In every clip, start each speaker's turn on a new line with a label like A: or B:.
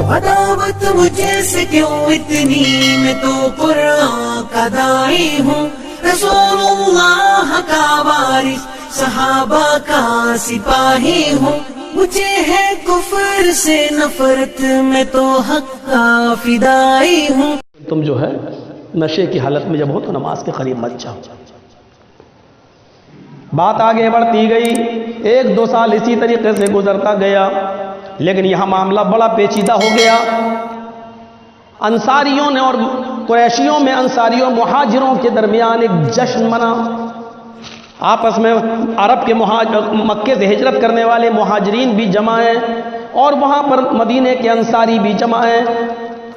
A: عداوت مجھے سے کیوں اتنی، میں تو قرآن کا داعی ہوں، رسول اللہ کا وارث، صحابہ کا سپاہی ہوں، مجھے ہے کفر سے نفرت، میں تو حق کا فدائی ہوں۔
B: تم جو ہے نشے کی حالت میں جب ہو تو نماز کے قریب مت جاؤ۔ بات آگے بڑھتی گئی، 1-2 سال اسی طریقے سے گزرتا گیا، لیکن یہاں معاملہ بڑا پیچیدہ ہو گیا۔ انصاریوں نے اور قریشیوں میں، انصاریوں مہاجروں کے درمیان ایک جشن منا، آپس میں عرب کے مکے سے ہجرت کرنے والے مہاجرین بھی جمع ہیں اور وہاں پر مدینے کے انصاری بھی جمع ہیں۔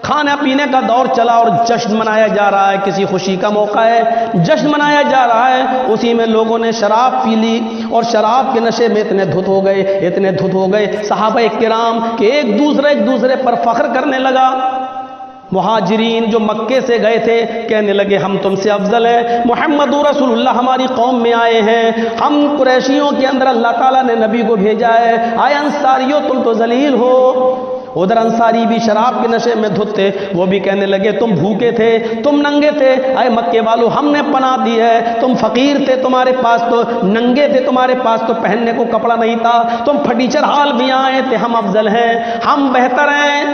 B: کھانا پینے کا دور چلا اور جشن منایا جا رہا ہے، کسی خوشی کا موقع ہے، جشن منایا جا رہا ہے۔ اسی میں لوگوں نے شراب پی لی اور شراب کے نشے میں اتنے دھت ہو گئے صحابہ کرام کہ ایک دوسرے پر فخر کرنے لگا۔ مہاجرین جو مکے سے گئے تھے کہنے لگے ہم تم سے افضل ہیں، محمد رسول اللہ ہماری قوم میں آئے ہیں، ہم قریشیوں کے اندر اللہ تعالیٰ نے نبی کو بھیجا ہے، آئے انصاریوں تم تو ذلیل ہو۔ ادھر انصاری بھی شراب کے نشے میں دھت تھے، وہ بھی کہنے لگے تم بھوکے تھے، تم ننگے تھے، اے مکے والو ہم نے پناہ دی ہے، تم فقیر تھے، تمہارے پاس تو ننگے تھے، تمہارے پاس تو پہننے کو کپڑا نہیں تھا، تم پھٹیچر حال بھی آئے تھے، ہم افضل ہیں، ہم بہتر ہیں۔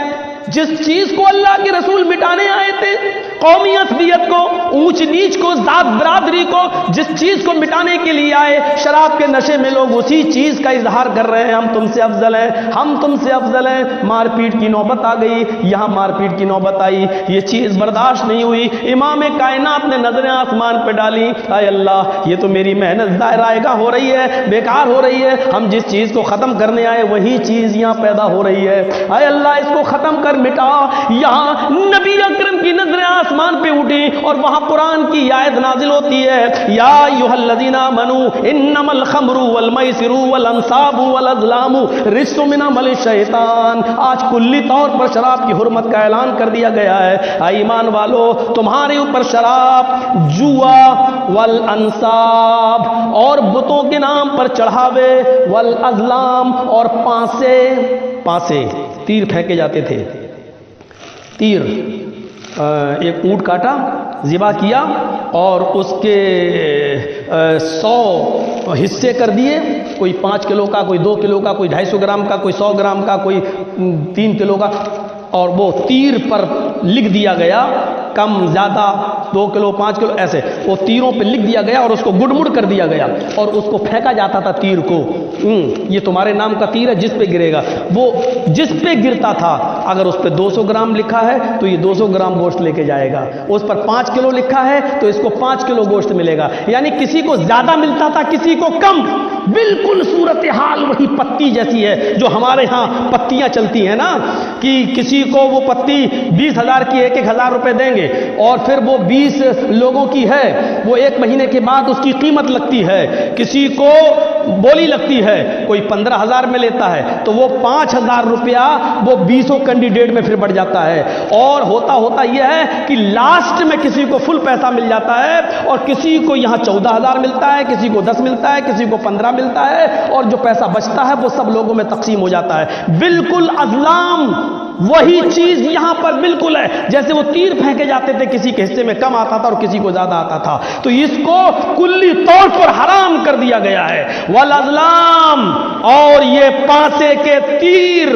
B: جس چیز کو اللہ کے رسول مٹانے آئے تھے، قومی عصبیت کو، اونچ نیچ کو، ذات برادری کو، جس چیز کو مٹانے کے لیے آئے، شراب کے نشے میں لوگ اسی چیز کا اظہار کر رہے ہیں، ہم تم سے افضل ہیں، ہم تم سے افضل ہیں۔ مار پیٹ کی نوبت آ گئی، یہاں مار پیٹ کی نوبت آئی، یہ چیز برداشت نہیں ہوئی، امام کائنات نے نظریں آسمان پہ ڈالی، اے اللہ یہ تو میری محنت ضائع ہو رہی ہے، بیکار ہو رہی ہے، ہم جس چیز کو ختم کرنے آئے وہی چیز یہاں پیدا ہو رہی ہے، اے اللہ اس کو ختم کر مٹا۔ یہاں نبی اکرم کی نظریں آسمان پہ اٹھی اور وہاں قرآن کی آیت نازل ہوتی ہے، یا ایھا الذین آمنوا انما الخمر والمیسر والانصاب والازلام رجس من عمل الشیطان۔ آج کلی طور پر شراب کی حرمت کا اعلان کر دیا گیا ہے، اے ایمان والو تمہارے اوپر شراب، جوا، والانصاب اور بتوں کے نام پر چڑھاوے، والازلام اور پانسے تیر پھینکے جاتے تھے، تیر ایک اونٹ کاٹا، ذبح کیا اور اس کے 100 حصے کر دیے، کوئی 5 کلو کا، کوئی 2 کلو کا، کوئی 250 گرام کا، کوئی 100 گرام کا، کوئی 3 کلو کا، اور وہ تیر پر لکھ دیا گیا، کم زیادہ 2 کلو 5 کلو ایسے وہ تیروں پہ لکھ دیا گیا اور اس کو گڑ مڑ کر دیا گیا اور اس کو پھینکا جاتا تھا تیر کو، یہ تمہارے نام کا تیر ہے جس پہ گرے گا، وہ جس پہ گرتا تھا اگر اس پہ 200 گرام لکھا ہے تو یہ 200 گرام گوشت لے کے جائے گا، اس پر 5 کلو لکھا ہے تو اس کو 5 کلو گوشت ملے گا، یعنی کسی کو زیادہ ملتا تھا کسی کو کم۔ بالکل صورتحال وہی پتی جیسی ہے جو ہمارے ہاں پتیاں چلتی ہیں نا، کہ کسی کو وہ پتی 20,000 کی 1,000 روپے دیں گے اور پھر وہ 20 لوگوں کی ہے، وہ 1 مہینے کے بعد اس کی قیمت لگتی ہے، کسی کو بولی لگتی ہے، کوئی 15,000 میں لیتا ہے تو وہ 5,000 روپیہ وہ 20 کینڈیڈیٹ میں پھر بڑھ جاتا ہے، اور ہوتا یہ ہے کہ لاسٹ میں کسی کو فل پیسہ مل جاتا ہے اور کسی کو یہاں 14,000 ملتا ہے، کسی کو 10 ملتا ہے، کسی کو 15 ملتا ہے، اور جو پیسہ بچتا ہے وہ سب لوگوں میں تقسیم ہو جاتا ہے۔ بالکل ازلام وہی چیز یہاں پر بالکل ہے، جیسے وہ تیر پھینکے جاتے تھے، کسی کے حصے میں کم آتا تھا اور کسی کو زیادہ آتا تھا، تو اس کو کلی طور پر حرام کر دیا گیا ہے۔ والازلام اور یہ پانسے کے تیر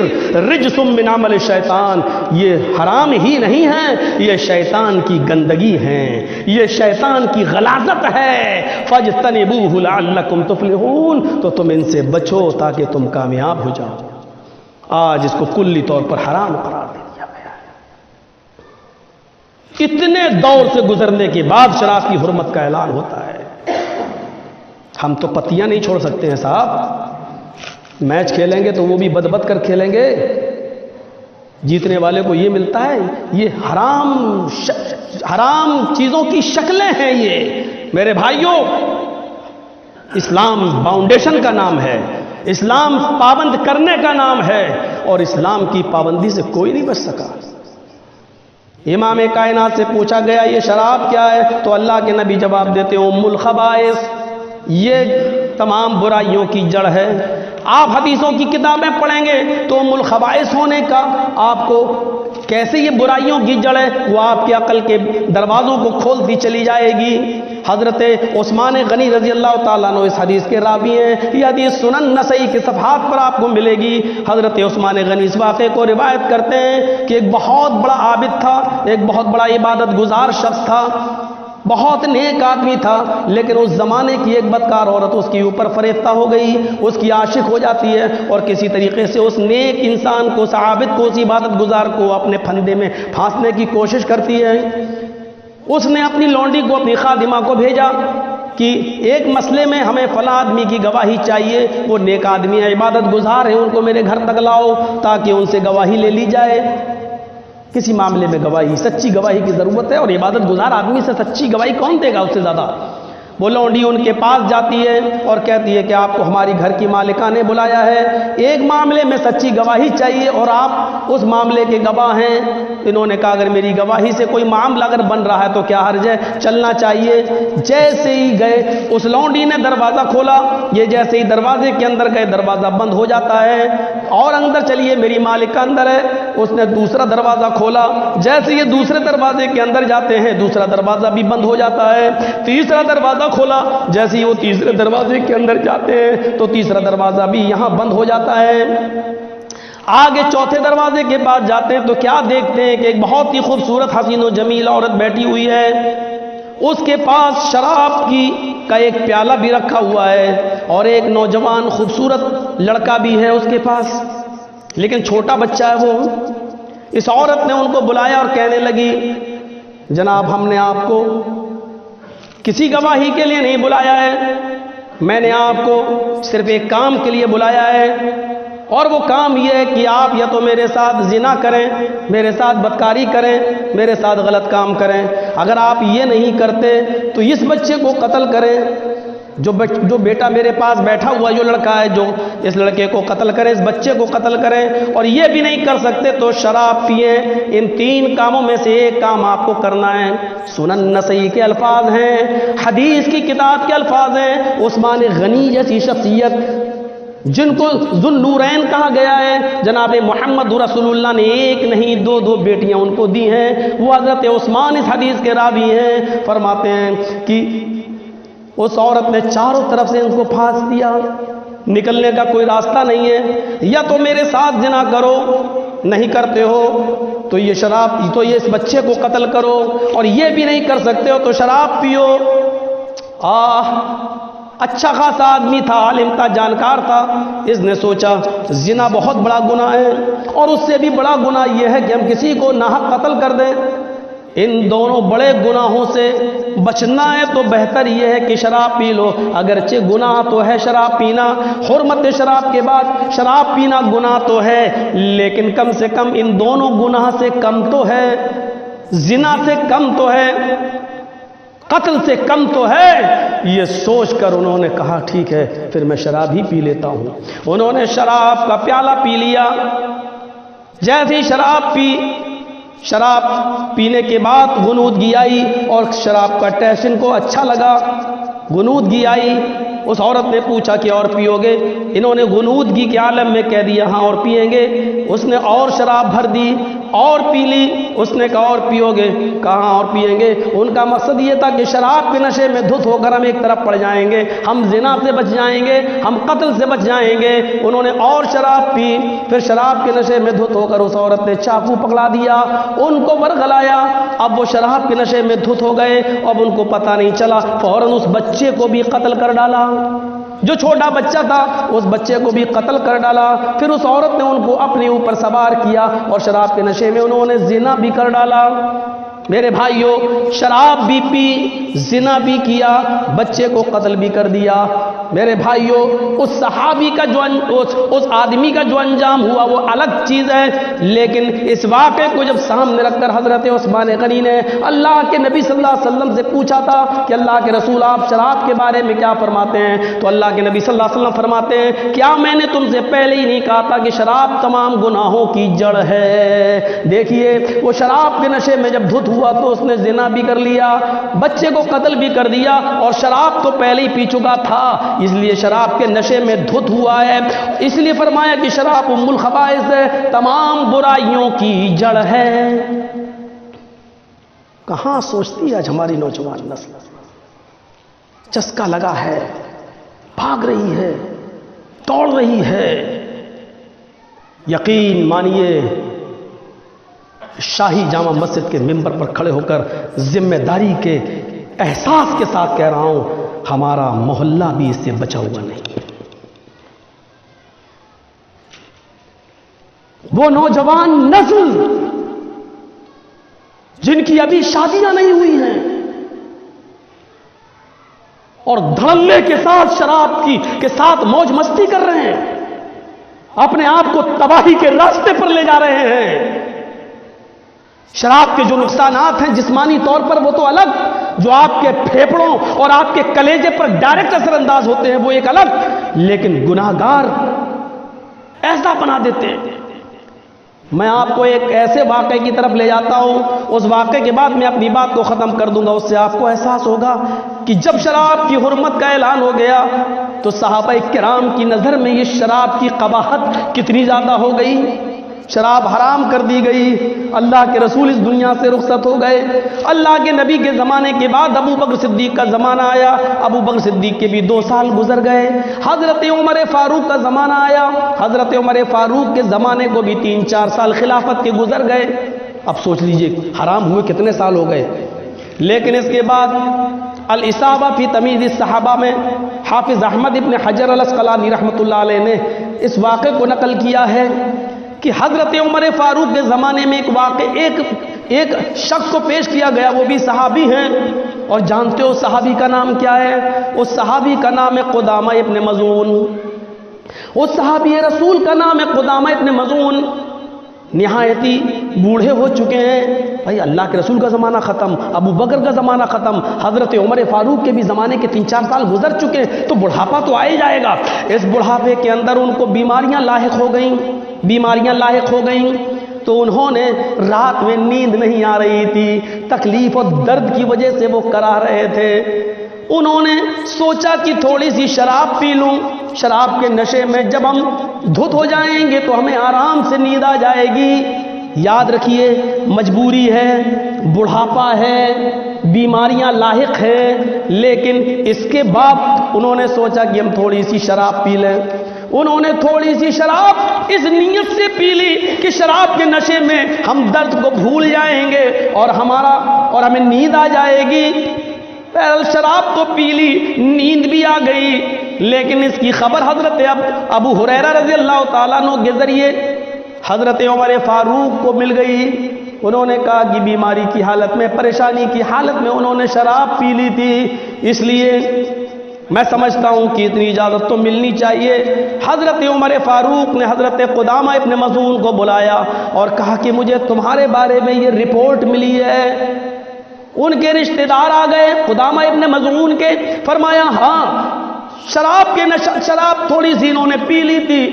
B: رجس من عمل الشیطان، یہ حرام ہی نہیں ہے، یہ شیطان کی گندگی ہے، یہ شیطان کی غلاظت ہے۔ فاجتنبوہ لعلکم تفلحون، تو تم ان سے بچو تاکہ تم کامیاب ہو جاؤ۔ آج اس کو کلی طور پر حرام قرار دے دیا گیا ہے۔ اتنے دور سے گزرنے کے بعد شراب کی حرمت کا اعلان ہوتا ہے۔ ہم تو پتیاں نہیں چھوڑ سکتے ہیں صاحب، میچ کھیلیں گے تو وہ بھی بد کر کھیلیں گے، جیتنے والے کو یہ ملتا ہے، یہ حرام چیزوں کی شکلیں ہیں۔ یہ میرے بھائیوں، اسلام فاؤنڈیشن کا نام ہے، اسلام پابند کرنے کا نام ہے، اور اسلام کی پابندی سے کوئی نہیں بچ سکا۔ امام کائنات سے پوچھا گیا یہ شراب کیا ہے تو اللہ کے نبی جواب دیتے ام الخبائث، یہ تمام برائیوں کی جڑ ہے، آپ حدیثوں کی کتابیں پڑھیں گے تو الخبائث ہونے کا آپ کو کیسے یہ برائیوں کی جڑ ہے وہ آپ کی عقل کے دروازوں کو کھولتی چلی جائے گی۔ حضرت عثمان غنی رضی اللہ تعالیٰ عنہ اس حدیث کے راوی ہیں، یہ حدیث سنن نسائی کے صفحات پر آپ کو ملے گی۔ حضرت عثمان غنی اس واقعے کو روایت کرتے ہیں کہ ایک بہت بڑا عابد تھا، ایک بہت بڑا عبادت گزار شخص تھا، بہت نیک آدمی تھا، لیکن اس زمانے کی ایک بدکار عورت اس کے اوپر فریفتہ ہو گئی، اس کی عاشق ہو جاتی ہے اور کسی طریقے سے اس نیک انسان کو، اس عابد کو، اس عبادت گزار کو اپنے پھندے میں پھانسنے کی کوشش کرتی ہے۔ اس نے اپنی لونڈی کو، اپنی خادمہ کو بھیجا کہ ایک مسئلے میں ہمیں فلاں آدمی کی گواہی چاہیے، وہ نیک آدمی ہے، عبادت گزار ہیں، ان کو میرے گھر تک لاؤ تاکہ ان سے گواہی لے لی جائے۔ کسی معاملے میں گواہی، سچی گواہی کی ضرورت ہے، اور عبادت گزار آدمی سے سچی گواہی کون دے گا اس سے زیادہ؟ وہ لونڈی ان کے پاس جاتی ہے اور کہتی ہے کہ آپ کو ہماری گھر کی مالکہ نے بلایا ہے، ایک معاملے میں سچی گواہی چاہیے اور آپ اس معاملے کے گواہ ہیں۔ انہوں نے کہا اگر میری گواہی سے کوئی معاملہ اگر بن رہا ہے تو کیا حرج ہے، چلنا چاہیے۔ جیسے ہی گئے اس لونڈی نے دروازہ کھولا، یہ جیسے ہی دروازے کے اندر گئے دروازہ بند ہو جاتا ہے، اور اندر چلیے میری مالکہ اندر ہے۔ اس نے دوسرا دروازہ کھولا، جیسے یہ دوسرے دروازے کے اندر جاتے ہیں دوسرا دروازہ بھی بند ہو جاتا ہے۔ تیسرا دروازہ کھولا، جیسے ہی وہ تیسرے دروازے کے اندر جاتے ہیں تو تیسرا دروازہ بھی یہاں بند ہو جاتا ہے۔ آگے چوتھے دروازے کے پاس جاتے ہیں تو کیا دیکھتے ہیں کہ ایک بہت ہی خوبصورت حسین و جمیل عورت بیٹھی ہوئی ہے، اس کے پاس شراب کا ایک پیالہ بھی رکھا ہوا ہے، اور ایک نوجوان خوبصورت لڑکا بھی ہے اس کے پاس، لیکن چھوٹا بچہ ہے وہ۔ اس عورت نے ان کو بلایا اور کہنے لگی جناب ہم نے آپ کو کسی گواہی کے لیے نہیں بلایا ہے، میں نے آپ کو صرف ایک کام کے لیے بلایا ہے، اور وہ کام یہ ہے کہ آپ یا تو میرے ساتھ زنا کریں، میرے ساتھ بدکاری کریں، میرے ساتھ غلط کام کریں۔ اگر آپ یہ نہیں کرتے تو اس بچے کو قتل کریں، جو بیٹا میرے پاس بیٹھا ہوا جو لڑکا ہے، جو اس لڑکے کو قتل کریں، اس بچے کو قتل کریں، اور یہ بھی نہیں کر سکتے تو شراب پئیں۔ ان تین کاموں میں سے ایک کام آپ کو کرنا ہے۔ سنن نسائی کے الفاظ ہیں، حدیث کی کتاب کے الفاظ ہیں۔ عثمان غنی جیسی شخصیت جن کو ذو النورین کہا گیا ہے، جناب محمد رسول اللہ نے ایک نہیں دو بیٹیاں ان کو دی ہیں، وہ حضرت عثمان اس حدیث کے راوی ہیں۔ فرماتے ہیں کہ اس عورت نے چاروں طرف سے ان کو پھانس دیا، نکلنے کا کوئی راستہ نہیں ہے، یا تو میرے ساتھ زنا کرو، نہیں کرتے ہو تو یہ شراب تو یہ اس بچے کو قتل کرو، اور یہ بھی نہیں کر سکتے ہو تو شراب پیو۔ اچھا خاصا آدمی تھا، عالم تھا، جانکار تھا، اس نے سوچا زنا بہت بڑا گناہ ہے، اور اس سے بھی بڑا گناہ یہ ہے کہ ہم کسی کو ناحق قتل کر دیں۔ ان دونوں بڑے گناہوں سے بچنا ہے تو بہتر یہ ہے کہ شراب پی لو، اگرچہ گناہ تو ہے شراب پینا، حرمت شراب کے بعد شراب پینا گناہ تو ہے، لیکن کم سے کم ان دونوں گناہ سے کم تو ہے، زنا سے کم تو ہے، قتل سے کم تو ہے۔ یہ سوچ کر انہوں نے کہا ٹھیک ہے پھر میں شراب ہی پی لیتا ہوں۔ انہوں نے شراب کا پیالہ پی لیا۔ جیسے ہی شراب پینے کے بعد غنودگی آئی، اور شراب کا ٹیسٹ ان کو اچھا لگا، غنودگی آئی۔ اس عورت نے پوچھا کہ اور پیو گے؟ انہوں نے غنودگی کے عالم میں کہہ دیا ہاں اور پیئیں گے۔ اس نے اور شراب بھر دی اور پی لی۔ اس نے کہا اور پیو گے؟ کہاں اور پیئیں گے۔ ان کا مقصد یہ تھا کہ شراب کے نشے میں دھت ہو کر ہم ایک طرف پڑ جائیں گے، ہم زنا سے بچ جائیں گے، ہم قتل سے بچ جائیں گے۔ انہوں نے اور شراب پی، پھر شراب کے نشے میں دھت ہو کر اس عورت نے چاقو پکڑا دیا، ان کو ورغلایا۔ اب وہ شراب کے نشے میں دھت ہو گئے، اب ان کو پتہ نہیں چلا، فوراً اس بچے کو بھی قتل کر ڈالا، جو چھوٹا بچہ تھا اس بچے کو بھی قتل کر ڈالا۔ پھر اس عورت نے ان کو اپنے اوپر سوار کیا اور شراب کے نشے میں انہوں نے زنا بھی کر ڈالا۔ میرے بھائیوں، شراب بھی پی، زنا بھی کیا، بچے کو قتل بھی کر دیا۔ میرے بھائیوں، اس صحابی کا اس آدمی کا جو انجام ہوا وہ الگ چیز ہے، لیکن اس واقعے کو جب سامنے رکھ کر حضرت عثمان غنی نے اللہ کے نبی صلی اللہ علیہ وسلم سے پوچھا تھا کہ اللہ کے رسول آپ شراب کے بارے میں کیا فرماتے ہیں، تو اللہ کے نبی صلی اللہ علیہ وسلم فرماتے ہیں کیا میں نے تم سے پہلے ہی نہیں کہا تھا کہ شراب تمام گناہوں کی جڑ ہے۔ دیکھیے، وہ شراب کے نشے میں جب دھت ہوا تو اس نے زنا بھی کر لیا، بچے کو قتل بھی کر دیا، اور شراب تو پہلے ہی پی چکا تھا۔ اس لیے شراب کے نشے میں دھت ہوا ہے، اس لیے فرمایا کہ شراب ام الخبائث ہے، تمام برائیوں کی جڑ ہے۔ کہاں سوچتی ہے آج ہماری نوجوان نسل؟ چسکا لگا ہے، بھاگ رہی ہے، دوڑ رہی ہے۔ یقین مانیے، شاہی جامع مسجد کے ممبر پر کھڑے ہو کر ذمہ داری کے احساس کے ساتھ کہہ رہا ہوں، ہمارا محلہ بھی اس سے بچا ہوا نہیں۔ وہ نوجوان نسل جن کی ابھی شادیاں نہیں ہوئی ہیں اور دھڑلے کے ساتھ شراب کے ساتھ موج مستی کر رہے ہیں، اپنے آپ کو تباہی کے راستے پر لے جا رہے ہیں۔ شراب کے جو نقصانات ہیں جسمانی طور پر وہ تو الگ، جو آپ کے پھیپھڑوں اور آپ کے کلیجے پر ڈائریکٹ اثر انداز ہوتے ہیں وہ ایک الگ، لیکن گناہگار ایسا بنا دیتے ہیں۔ میں آپ کو ایک ایسے واقعے کی طرف لے جاتا ہوں، اس واقعے کے بعد میں اپنی بات کو ختم کر دوں گا، اس سے آپ کو احساس ہوگا کہ جب شراب کی حرمت کا اعلان ہو گیا تو صحابہ کرام کی نظر میں یہ شراب کی قباحت کتنی زیادہ ہو گئی۔ شراب حرام کر دی گئی، اللہ کے رسول اس دنیا سے رخصت ہو گئے۔ اللہ کے نبی کے زمانے کے بعد ابو بکر صدیق کا زمانہ آیا، ابو بکر صدیق کے بھی 2 سال گزر گئے۔ حضرت عمر فاروق کا زمانہ آیا، حضرت عمر فاروق کے زمانے کو بھی 3-4 سال خلافت کے گزر گئے۔ اب سوچ لیجئے حرام ہوئے کتنے سال ہو گئے۔ لیکن اس کے بعد الاصابہ فی تمیز الصحابہ میں حافظ احمد ابن حجر العسقلانی رحمۃ اللہ علیہ نے اس واقعے کو نقل کیا ہے کہ حضرت عمر فاروق کے زمانے میں ایک شخص کو پیش کیا گیا، وہ بھی صحابی ہیں، اور جانتے ہو صحابی کا نام کیا ہے؟ اس صحابی کا نام ہے قدامہ ابن مظعون۔ اس صحابی رسول کا نام ہے قدامہ ابن مظعون۔ نہایتی بوڑھے ہو چکے ہیں، بھائی اللہ کے رسول کا زمانہ ختم، ابو بکر کا زمانہ ختم، حضرت عمر فاروق کے بھی زمانے کے 3-4 سال گزر چکے، تو بڑھاپا تو آ ہی جائے گا۔ اس بڑھاپے کے اندر ان کو بیماریاں لاحق ہو گئیں، تو انہوں نے رات میں نیند نہیں آ رہی تھی، تکلیف اور درد کی وجہ سے وہ کرا رہے تھے۔ انہوں نے سوچا کہ تھوڑی سی شراب پی لوں، شراب کے نشے میں جب ہم دھت ہو جائیں گے تو ہمیں آرام سے نیند آ جائے گی۔ یاد رکھیے، مجبوری ہے، بڑھاپا ہے، بیماریاں لاحق ہیں، لیکن اس کے بعد انہوں نے سوچا کہ ہم تھوڑی سی شراب پی لیں۔ انہوں نے تھوڑی سی شراب اس نیت سے پی لی کہ شراب کے نشے میں ہم درد کو بھول جائیں گے اور ہمیں نیند آ جائے گی۔ شراب تو پی لی، نیند بھی آ گئی، لیکن اس کی خبر حضرت ابو ہریرہ رضی اللہ تعالیٰ عنہ کے ذریعے حضرت عمر فاروق کو مل گئی۔ انہوں نے کہا کہ بیماری کی حالت میں، پریشانی کی حالت میں انہوں نے شراب پی لی تھی، اس لیے میں سمجھتا ہوں کہ اتنی اجازت تو ملنی چاہیے۔ حضرت عمر فاروق نے حضرت قدامہ ابن مظعون کو بلایا اور کہا کہ مجھے تمہارے بارے میں یہ رپورٹ ملی ہے۔ ان کے رشتہ دار آ گئے قدامہ ابن مظعون کے، فرمایا ہاں شراب تھوڑی سی انہوں نے پی لی تھی،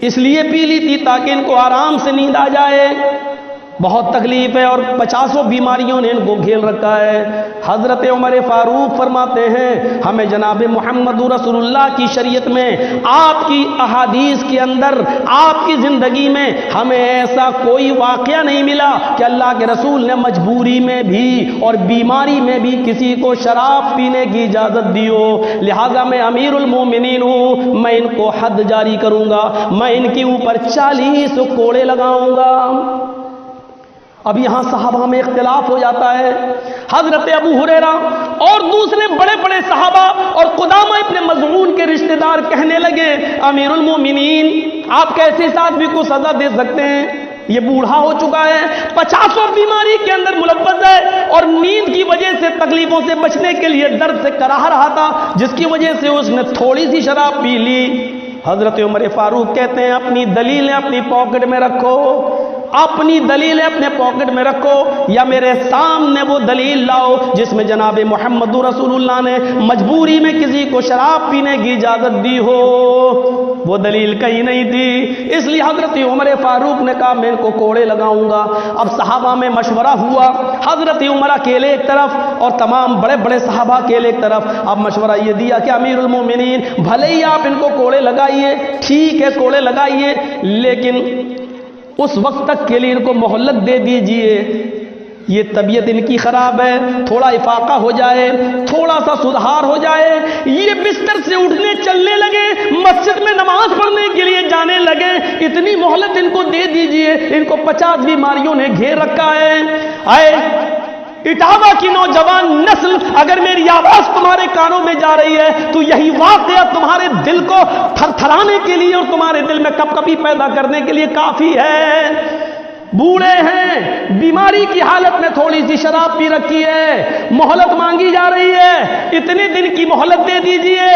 B: اس لیے پی لی تھی تاکہ ان کو آرام سے نیند آ جائے، بہت تکلیف ہے اور 50 بیماریوں نے ان کو گھیر رکھا ہے۔ حضرت عمر فاروق فرماتے ہیں ہمیں جناب محمد رسول اللہ کی شریعت میں، آپ کی احادیث کے اندر، آپ کی زندگی میں ہمیں ایسا کوئی واقعہ نہیں ملا کہ اللہ کے رسول نے مجبوری میں بھی اور بیماری میں بھی کسی کو شراب پینے کی اجازت دی ہو، لہذا میں امیر المومنین ہوں، میں ان کو حد جاری کروں گا، میں ان کے اوپر 40 کوڑے لگاؤں گا۔ اب یہاں صحابہ میں اختلاف ہو جاتا ہے۔ حضرت ابو ہریرہ اور دوسرے بڑے بڑے صحابہ اور قدامہ ابن مظعون کے رشتہ دار کہنے لگے امیر المومنین آپ کیسے اس آدمی کو سزا دے سکتے ہیں؟ یہ بوڑھا ہو چکا ہے، 50 بیماری کے اندر ملوث ہے اور نیند کی وجہ سے تکلیفوں سے بچنے کے لیے درد سے کراہ رہا تھا، جس کی وجہ سے اس نے تھوڑی سی شراب پی لی۔ حضرت عمر فاروق کہتے ہیں اپنی دلیلیں اپنی پاکٹ میں رکھو، اپنی دلیلیں اپنے پاکٹ میں رکھو، یا میرے سامنے وہ دلیل لاؤ جس میں جناب محمد رسول اللہ نے مجبوری میں کسی کو شراب پینے کی اجازت دی ہو۔ وہ دلیل کہیں نہیں تھی، اس لیے حضرت عمر فاروق نے کہا میں ان کو کوڑے لگاؤں گا۔ اب صحابہ میں مشورہ ہوا، حضرت عمر اکیلے ایک طرف اور تمام بڑے بڑے صحابہ اکیلے ایک طرف۔ اب مشورہ یہ دیا کہ امیر المومنین بھلے ہی آپ ان کو کوڑے لگائیے، ٹھیک ہے کوڑے لگائیے، لیکن اس وقت تک کے لیے ان کو مہلت دے دیجئے، یہ طبیعت ان کی خراب ہے، تھوڑا افاقہ ہو جائے، تھوڑا سا سدھار ہو جائے، یہ بستر سے اٹھنے چلنے لگے، مسجد میں نماز پڑھنے کے لیے جانے لگے، اتنی مہلت ان کو دے دیجئے، ان کو 50 بیماریوں نے گھیر رکھا ہے۔ آئے اٹاوا کی نوجوان نسل، اگر میری آواز تمہارے کانوں میں جا رہی ہے تو یہی واقعہ تمہارے دل کو تھر تھرانے کے لیے اور تمہارے دل میں کپ کپی پیدا کرنے کے لیے کافی ہے۔ بوڑھے ہیں، بیماری کی حالت میں تھوڑی سی شراب پی رکھی ہے، مہلت مانگی جا رہی ہے، اتنے دن کی مہلت دے دیجئے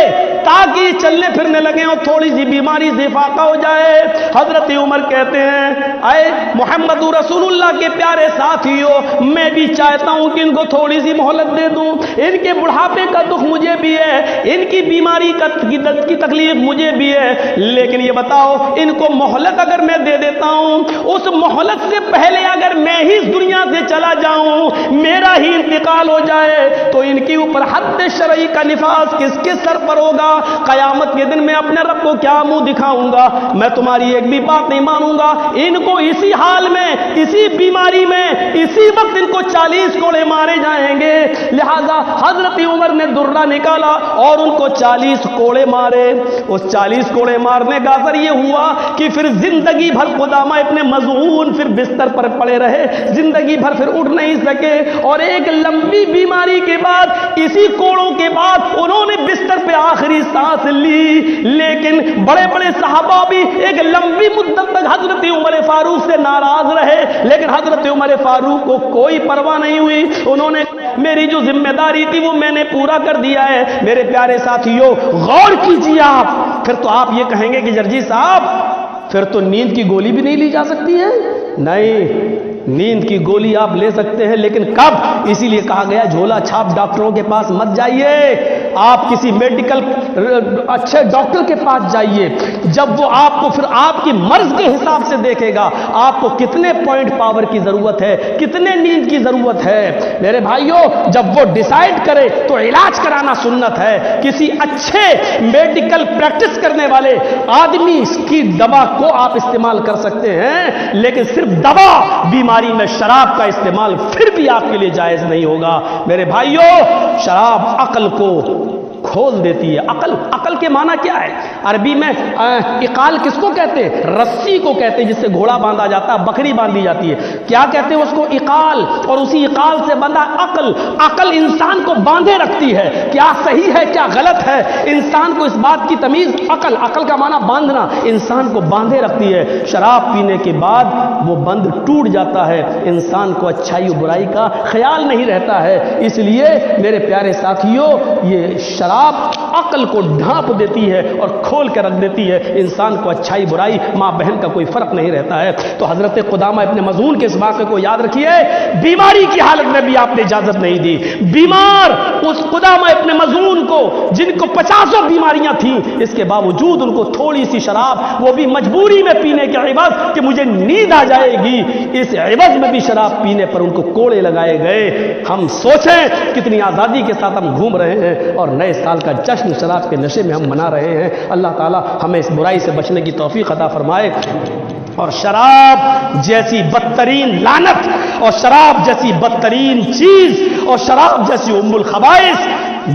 B: تاکہ چلنے پھرنے لگیں اور تھوڑی سی بیماری سے فاقہ ہو جائے۔ حضرت عمر کہتے ہیں اے محمد رسول اللہ کے پیارے ساتھیوں، میں بھی چاہتا ہوں کہ ان کو تھوڑی سی مہلت دے دوں، ان کے بڑھاپے کا دکھ مجھے بھی ہے، ان کی بیماری کی تکلیف مجھے بھی ہے، لیکن یہ بتاؤ ان کو مہلت اگر میں دے دیتا ہوں، اس مہلت سے پہلے اگر میں ہی اس دنیا سے چلا جاؤں، میرا ہی انتقال ہو جائے، تو ان کے اوپر حد شرعی کا نفاذ کس کے سر پر ہوگا؟ قیامت کے دن میں اپنے رب کو کیا منہ دکھاؤں گا؟ میں تمہاری ایک بھی بات نہیں مانوں گا۔ ان کو اسی حال میں، اسی بیماری میں، اسی وقت ان کو 40 کوڑے مارے جائیں گے۔ لہذا حضرت عمر نے درہ نکالا اور ان کو 40 کوڑے مارے۔ اس 40 کوڑے مارنے کا اثر یہ ہوا کہ پھر زندگی بھر قدامہ ابن مظعون پھر بستر پر پڑے رہے، زندگی بھر پھر اٹھ نہیں سکے، اور ایک لمبی بیماری کے بعد، اسی کوڑوں کے بعد انہوں نے بستر پہ آخری سانس لی۔ لیکن بڑے بڑے صحابہ بھی ایک لمبی مدت تک حضرت عمر فاروق سے ناراض رہے، لیکن حضرت عمر فاروق کو کوئی پرواہ نہیں ہوئی، انہوں نے میری جو ذمہ داری تھی وہ میں نے پورا کر دیا ہے۔ میرے پیارے ساتھیوں غور کیجیے آپ، پھر تو آپ یہ کہیں گے کہ جرجی صاحب پھر تو نیند کی گولی بھی نہیں لی جا سکتی ہے۔ نہیں، نیند کی گولی آپ لے سکتے ہیں، لیکن کب؟ اسی لیے کہا گیا جھولا چھاپ ڈاکٹروں کے پاس مت جائیے، آپ کسی میڈیکل اچھے ڈاکٹر کے پاس جائیے، جب وہ آپ کو پھر آپ کی مرض کے حساب سے دیکھے گا آپ کو کتنے پوائنٹ پاور کی ضرورت ہے، کتنے نیند کی ضرورت ہے۔ میرے بھائیوں، جب وہ ڈیسائیڈ کرے تو علاج کرانا سنت ہے۔ کسی اچھے میڈیکل پریکٹس کرنے والے آدمی کی دوا کو آپ استعمال کر سکتے ہیں، لیکن صرف دوا بیماری میں شراب کا استعمال پھر بھی آپ کے لیے جائز نہیں ہوگا۔ میرے بھائیوں، شراب عقل کو کھول دیتی ہے۔ عقل کے معنی کیا ہے؟ عربی میں اقال کس کو کہتے ہیں؟ رسی کو کہتے ہیں، جس سے گھوڑا باندھا جاتا ہے، بکری باندھی جاتی ہے، کیا کہتے ہیں اس کو؟ اقال۔ اور اسی اقال سے بندہ عقل انسان کو باندھے رکھتی ہے، کیا صحیح ہے کیا غلط ہے، انسان کو اس بات کی تمیز، عقل کا معنی باندھنا، انسان کو باندھے رکھتی ہے۔ شراب پینے کے بعد وہ بند ٹوٹ جاتا ہے، انسان کو اچھائی و برائی کا خیال نہیں رہتا ہے۔ اس لیے میرے پیارے ساتھیوں، یہ شراب عقل کو ڈھانپ دیتی ہے اور کھول کے رکھ دیتی ہے، انسان کو اچھائی برائی، ماں بہن کا کوئی فرق نہیں رہتا ہے۔ تو حضرت قدامہ ابن مظعون کے اس واقعے کو یاد رکھیے، بیماری کی حالت میں بھی آپ نے اجازت نہیں دی۔ بیمار اس قدامہ ابن مظعون کو، جن کو 50 بیماریاں تھیں، اس کے باوجود ان کو تھوڑی سی شراب، وہ بھی مجبوری میں پینے کے عوض کہ مجھے نیند آ جائے گی، اس عوض میں بھی شراب پینے پر ان کو کوڑے لگائے گئے۔ ہم سوچیں کتنی آزادی کے ساتھ ہم گھوم رہے ہیں اور نئے سال کا جشن شراب کے نشے میں ہم منا رہے ہیں۔ اللہ تعالی ہمیں اس برائی سے بچنے کی توفیق عطا فرمائے، اور شراب جیسی بدترین لعنت، اور شراب جیسی بدترین چیز، اور شراب جیسی ام الخبائث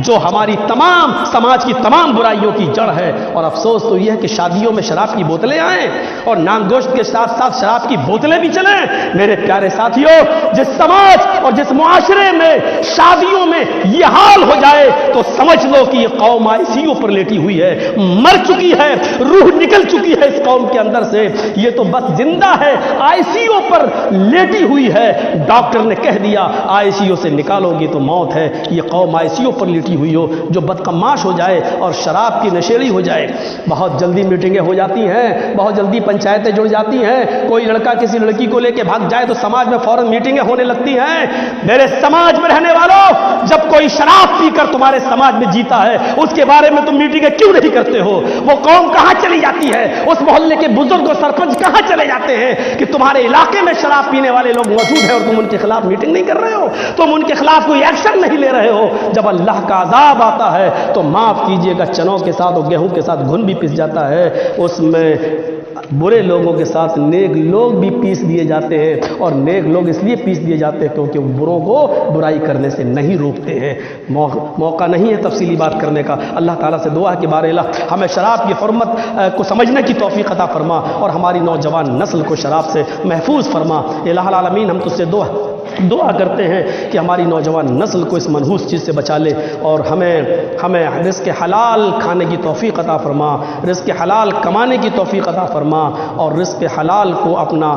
B: جو ہماری تمام سماج کی تمام برائیوں کی جڑ ہے۔ اور افسوس تو یہ ہے کہ شادیوں میں شراب کی بوتلیں آئیں اور نان گوشت کے ساتھ ساتھ شراب کی بوتلیں بھی چلیں۔ میرے پیارے ساتھیوں، جس سماج اور جس معاشرے میں شادیوں میں یہ حال ہو جائے تو سمجھ لو کہ یہ قوم ICU پر لیٹی ہوئی ہے، مر چکی ہے، روح نکل چکی ہے اس قوم کے اندر سے، یہ تو بس زندہ ہے، ICU پر لیٹی ہوئی ہے۔ ڈاکٹر نے کہہ دیا ICU سے نکالو گی تو موت ہے، یہ قوم ICU پر لیٹی ہوئی ہو جو بدقماش ہو جائے اور شراب کی نشیڑی ہو جائے۔ بہت جلدی میٹنگیں ہو جاتی ہیں، بہت جلدی پنچایتیں جڑ جاتی ہیں، کوئی لڑکا کسی لڑکی کو لے کے بھاگ جائے تو سماج میں فوراً میٹنگیں ہونے لگتی ہیں۔ میرے سماج میں رہنے والوں، جب کوئی شراب پی کر تمہارے سماج میں جیتا ہے اس کے بارے میں تم میٹنگیں کیوں نہیں کرتے ہو؟ وہ قوم کہاں چلی جاتی ہے؟ اس محلے کے بزرگ اور سرپنچ کہاں چلے جاتے ہیں کہ تمہارے علاقے میں شراب پینے والے لوگ موجود ہیں اور تم ان کے خلاف میٹنگ نہیں کر رہے ہو، تم ان کے خلاف کوئی ایکشن نہیں لے رہے ہو؟ جب اللہ کا عذاب آتا ہے تو معاف کیجئے گا، چنوں کے ساتھ اور گیہوں کے ساتھ گھن بھی پس جاتا ہے، اس میں برے لوگوں کے ساتھ نیک لوگ بھی پیس دیے جاتے ہیں، اور نیک لوگ اس لیے پیس دیے جاتے ہیں کیونکہ وہ بروں کو برائی کرنے سے نہیں روکتے ہیں۔ موقع نہیں ہے تفصیلی بات کرنے کا۔ اللہ تعالیٰ سے دعا ہے کہ بار الہ ہمیں شراب کی حرمت کو سمجھنے کی توفیق عطا فرما اور ہماری نوجوان نسل کو شراب سے محفوظ فرما۔ الہ العالمین، ہم تجھ سے دعا کرتے ہیں کہ ہماری نوجوان نسل کو اس منحوس چیز سے بچا لے اور ہمیں رزق حلال کھانے کی توفیق عطا فرما، رزق حلال کمانے کی توفیق عطا فرما اور رزق حلال کو اپنا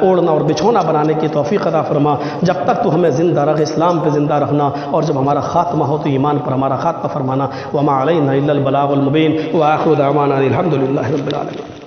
B: اوڑھنا اور بچھونا بنانے کی توفیق عطا فرما۔ جب تک تو ہمیں زندہ رکھ، اسلام پہ زندہ رکھنا، اور جب ہمارا خاتمہ ہو تو ایمان پر ہمارا خاتمہ فرمانا۔ وما علینا الا البلاغ المبین، وآخر دعوانا الحمد للہ رب العالمین۔